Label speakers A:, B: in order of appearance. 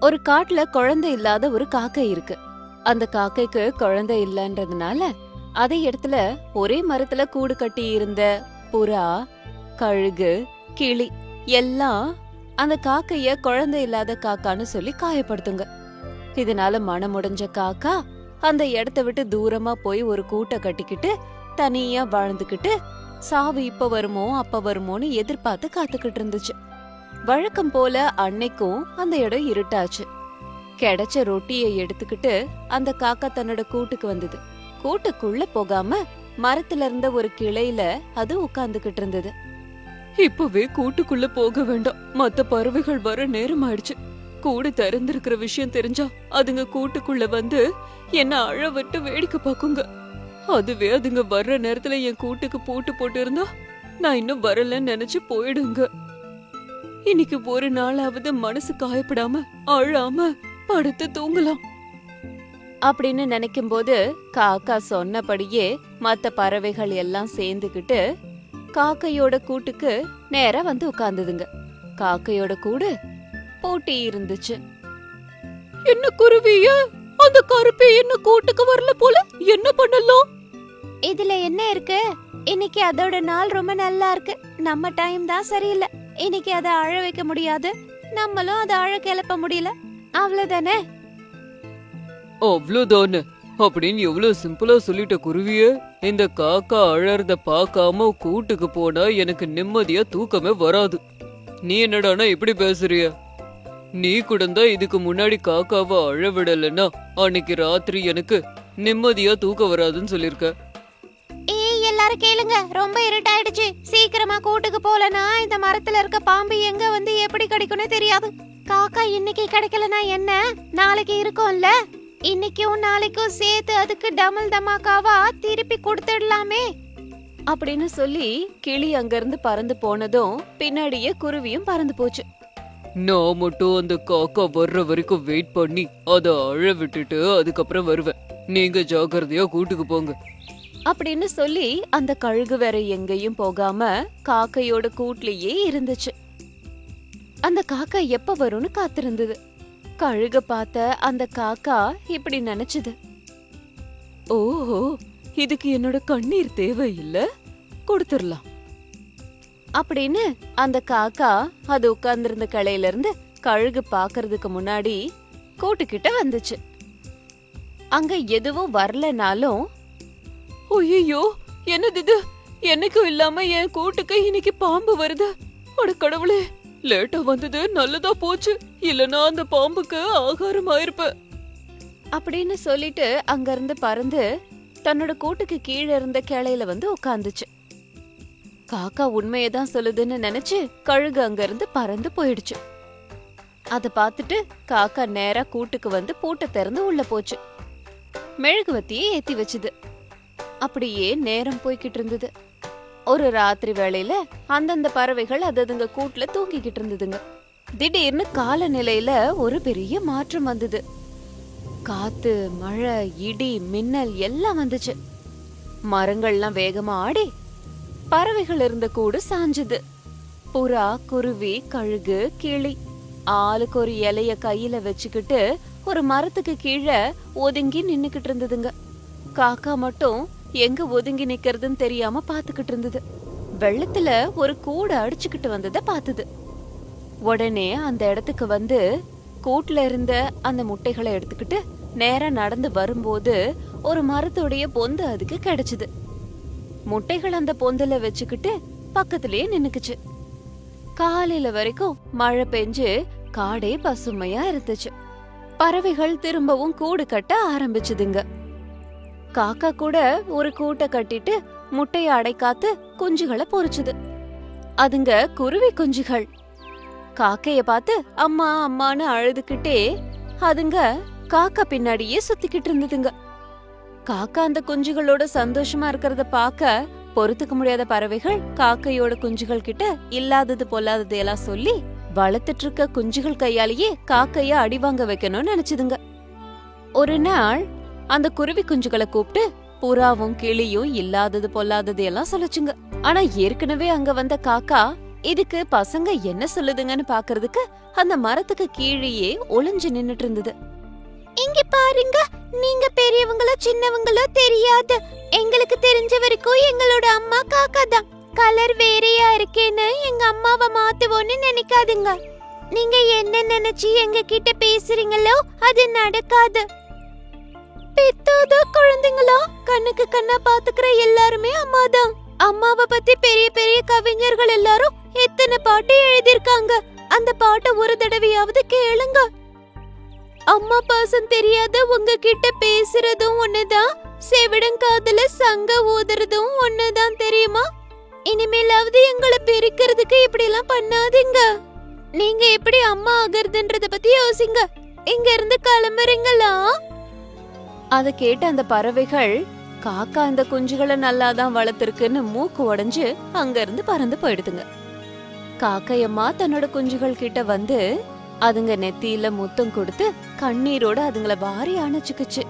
A: ஒரு காட்டுல குழந்தை இல்லாத ஒரு காக்கை இருக்கு. அந்த காக்கைக்கு குழந்தை இல்லன்றதுனால அதே இடத்துல ஒரே மரத்துல கூடு கட்டி இருந்த புறா, கழுகு, கிளி எல்லாம் அந்த காக்கைய குழந்தை இல்லாத காக்கான்னு சொல்லி காயப்படுத்துங்க. இதனால மனமுடைஞ்ச காக்கா அந்த இடத்த விட்டு தூரமா போய் ஒரு கூட்டை கட்டிக்கிட்டு தனியா வாழ்ந்துகிட்டு சாவு இப்ப வருமோ அப்ப வருமோன்னு எதிர்பார்த்து காத்துக்கிட்டு இருந்துச்சு. வழக்கம் போல அன்னைக்கும் அந்த இடம் இருட்டாச்சு. கிடைச்ச ரொட்டியை எடுத்துக்கிட்டு அந்த காக்கா தன்னோட கூட்டுக்கு வந்தது. கூட்டுக்குள்ள போகாம மரத்துல இருந்த ஒரு கிளையில அது உட்கார்ந்துகிட்டு இருந்தது. இப்பவே கூட்டுக்குள்ள போக வேண்டாம், மத்த பறவைகள் வர நேரம் ஆயிடுச்சு. கூடு திறந்திருக்கிற விஷயம் தெரிஞ்சா அதுங்க கூட்டுக்குள்ள வந்து என்ன அழ விட்டு வேடிக்கை பாக்குங்க. அதுவே அதுங்க வர்ற நேரத்துல என் கூட்டுக்கு பூட்டு போட்டு இருந்தா நான் இன்னும் வரலன்னு நினைச்சு போயிடுங்க. இன்னைக்கு ஒரு நாளாவது மனசு காயப்படாம அழாம படுத்து தூங்கலாம் அப்படின்னு நினைக்கும் போது காக்கா சொன்னபடியே மத்த பறவைகள் எல்லாம் சேர்ந்துகிட்டு காக்கையோட கூட்டுக்கு நேரா வந்து உட்கார்ந்துதுங்க. காக்கையோட கூடு பூட்டி இருந்துச்சு. என்ன குருவிய, அந்த கருப்பி என்ன கூட்டுக்கு வரல போல, என்ன பண்ணலாம்? இதுல என்ன இருக்கு? இன்னைக்கு அதோட நாள் ரொம்ப நல்லா இருக்கு. நம்ம டைம் தான் சரியில்லை. இன்னைக்கு அதை அழ வைக்க முடியாது, நம்மளும் அதை அழ கிளப்ப முடியல. அவ்வளவுதானே?
B: அவ்வளவுதானே அப்படின்னு எவ்வளவு சிம்பிளா சொல்லிட்ட குருவிய. இந்த காக்கா அழறத பாக்காம கூட்டுக்கு போனா எனக்கு நிம்மதியா தூக்கமே வராது. நீ என்னடானா இப்படி பேசுறிய? நீ கூட தான் இதுக்கு முன்னாடி காக்காவை அழ விடலன்னா அன்னைக்கு ராத்திரி எனக்கு நிம்மதியா தூக்கம் வராதுன்னு சொல்லிருக்க.
A: எல்லாரும் கேளுங்க, ரொம்ப இருட்டாயிடுச்சு. சீக்கிரமா கூட்டுக்கு போலனா இந்த மரத்துல இருக்க பாம்பு எங்க வந்து எப்படி கிடைக்கும்னு தெரியாது. காக்கா இன்னைக்கு கிடைக்கலனா என்ன, நாளைக்கு இருக்கும்ல. இன்னைக்கும் நாளைக்கும் சேர்த்து அதுக்கு டமல் தமாக்காவா திருப்பி கொடுத்துடலாமே அப்படின்னு சொல்லி கிளி அங்க இருந்து பறந்து போனதும் பின்னாடியே குருவியும் பறந்து போச்சு.
B: நான் மட்டும் அந்த காக்கா வர்ற வரைக்கும் வெயிட் பண்ணி அத அழ விட்டுட்டு அதுக்கப்புறம் வருவேன். நீங்க ஜாக்கிரதையா கூட்டுக்கு போங்க
A: அப்படின்னு சொல்லி அந்த கழுகு வேற எங்கேயும் போகாம காக்கையோட கூட்லயே இருந்துச்சு. அந்த காக்கா எப்ப வரும்னு காத்திருந்தது. கழுக பார்த்த அந்த காக்கா இப்படி நினைச்சது, ஓஹோ, இதுக்கு என்னோட கண்ணீர் தேவையில்ல, கொடுத்துடலாம் அப்படின்னு அந்த காக்கா அது உட்கார்ந்திருந்த கிளையில இருந்து கழுகு பாக்குறதுக்கு முன்னாடி கூட்டுக்கிட்ட வந்துச்சு. அங்க எதுவும் வரலனாலும், ஐயோ என்னது இது, என்னைக்கும் இல்லாம என் கூட்டுக்கு இன்னைக்கு பாம்பு வருது, அட கடவுளே, லேட்டா வந்தது நல்லதா போச்சு, இல்லனா அந்த பாம்புக்கு ஆகாரம் ஆயிருப்ப அப்படின்னு சொல்லிட்டு அங்க இருந்து பறந்து தன்னோட கூட்டுக்கு கீழே இருந்த கிளையில வந்து உட்கார்ந்துச்சு. காக்கா உண்மையதான் சொல்லுதுன்னு நினைச்சு கழுகு அங்க இருந்து பறந்து போயிடுச்சு. அத பார்த்துட்டு காக்கா நேரா கூட்டுக்கு வந்து பூட்டை திறந்து உள்ள போச்சு. மெழுகுவத்தியை ஏத்தி வச்சுது. அப்படியே நேரம் போய்கிட்டு இருந்தது. ஒரு ராத்திரி வேளையில அந்தந்த பறவைகள் அதுங்க கூட்டுல தூங்கிக்கிட்டு இருந்ததுங்க. திடீர்னு காலநிலையில ஒரு பெரிய மாற்றம் வந்தது. காத்து, மழை, இடி, மின்னல் எல்லாம் வந்துச்சு. மரங்கள்லாம் வேகமா ஆடி பறவைகள் இருந்த கூடு சாஞ்சுது. புறா, குருவி, கழுகு, கிளி ஆளுக்கு ஒரு இலைய கையில வச்சுக்கிட்டு ஒரு மரத்துக்கு கீழே ஒதுங்கி நின்னுக்கிட்டு இருந்ததுங்க. காக்கா மட்டும் எங்க ஒதுங்கி நிக்கிறதுன்னு தெரியாம பாத்துக்கிட்டு இருந்தது. வெள்ளத்துல ஒரு கூடை அடிச்சுக்கிட்டு வந்தத பாத்துது. உடனே அந்த இடத்துக்கு வந்து கூட்டுல இருந்த அந்த முட்டைகளை எடுத்துக்கிட்டு நேரா நடந்து வரும்போது ஒரு மரத்துடைய பொந்து அதுக்கு கிடைச்சது. முட்டைகள் அந்த பொந்துல வச்சுக்கிட்டு பக்கத்திலேயே நின்னுக்குச்சு. காலையில வரைக்கும் மழை பெஞ்சு காடே பசுமையா இருந்துச்சு. பறவைகள் திரும்பவும் கூடு கட்ட ஆரம்பிச்சுதுங்க. காக்கா கூட ஒரு கூட்டை கட்டிட்டு முட்டைய அடைக்காத்து குஞ்சுகளை பொறிச்சுது. அதுங்க குருவி குஞ்சுகள். காக்கைய பார்த்து அம்மா அம்மான்னு அழுதுகிட்டே அதுங்க காக்கா பின்னாடியே சுத்திக்கிட்டு இருந்ததுங்க. காக்கா அந்த குஞ்சுகளோட சந்தோஷமா இருக்கிறத பார்க்க பொறுத்துக்க முடியாத பறவைகள் காக்கையோட குஞ்சுகள் கிட்ட இல்லாதது பொல்லாதது எல்லாம் சொல்லி வளர்த்துட்டு இருக்க குஞ்சுகள் கையாலேயே காக்கைய அடிவாங்க வைக்கணும்னு நினைச்சுதுங்க. ஒரு நாள் அந்த குருவி குஞ்சுகளை கூப்பிட்டு புறாவும் கிளியும் இல்லாதது பொல்லாதது எல்லாம் சொல்லுச்சுங்க. ஆனா ஏற்கனவே அங்க வந்த காக்கா இதுக்கு பசங்க என்ன சொல்லுதுங்கன்னு பாக்குறதுக்கு அந்த மரத்துக்கு கீழேயே ஒளிஞ்சு நின்னுட்டு இருந்தது. இங்க பாருங்க, நீங்க பெரியவங்களோ சின்னவங்களோ தெரியாது, எங்களுக்கு தெரிஞ்ச வரைக்கும் எங்களோட அம்மா காக்கா தான். கலர் வேறையா இருக்கேன்னு எங்க அம்மாவை மாத்துவோன்னு நினைக்காதுங்க. நீங்க என்ன நினைச்சு எங்க கிட்ட பேசுறீங்களோ அது நடக்காது. பெத்தாத குழந்தைங்களா, கண்ணுக்கு கண்ணா பாத்துக்கிற எல்லாருமே அம்மாதான். அம்மாவை பத்தி பெரிய பெரிய கவிஞர்கள் எல்லாரும் எத்தனை பாட்டு எழுதிருக்காங்க. அந்த பாட்டை ஒரு தடவையாவது கேளுங்க. அம்மா பாசம் தெரியாத உங்ககிட்ட பேசுறதும் ஒண்ணுதான், செவிடங்காதுல சங்க ஊதுறதும் ஒண்ணுதான், தெரியுமா? இனிமேலாவது எங்களை பிரிக்கிறதுக்கு இப்படி எல்லாம் பண்ணாதீங்க. நீங்க எப்படி அம்மா ஆகிறதுன்றத பத்தி யோசிங்க. இங்க இருந்து கிளம்புறீங்களா? அத கேட்ட அந்த பறவைகள், காக்கா இந்த குஞ்சுகளை நல்லாதான் வளர்த்திருக்குன்னு மூக்கு உடைஞ்சு அங்க இருந்து பறந்து போயிடுதுங்க. காக்கையம்மா தன்னோட குஞ்சுகள் கிட்ட வந்து அதுங்க நெத்தியில முத்தம் கொடுத்து கண்ணீரோட அதுங்கள வாரி அணைச்சுக்குச்சு.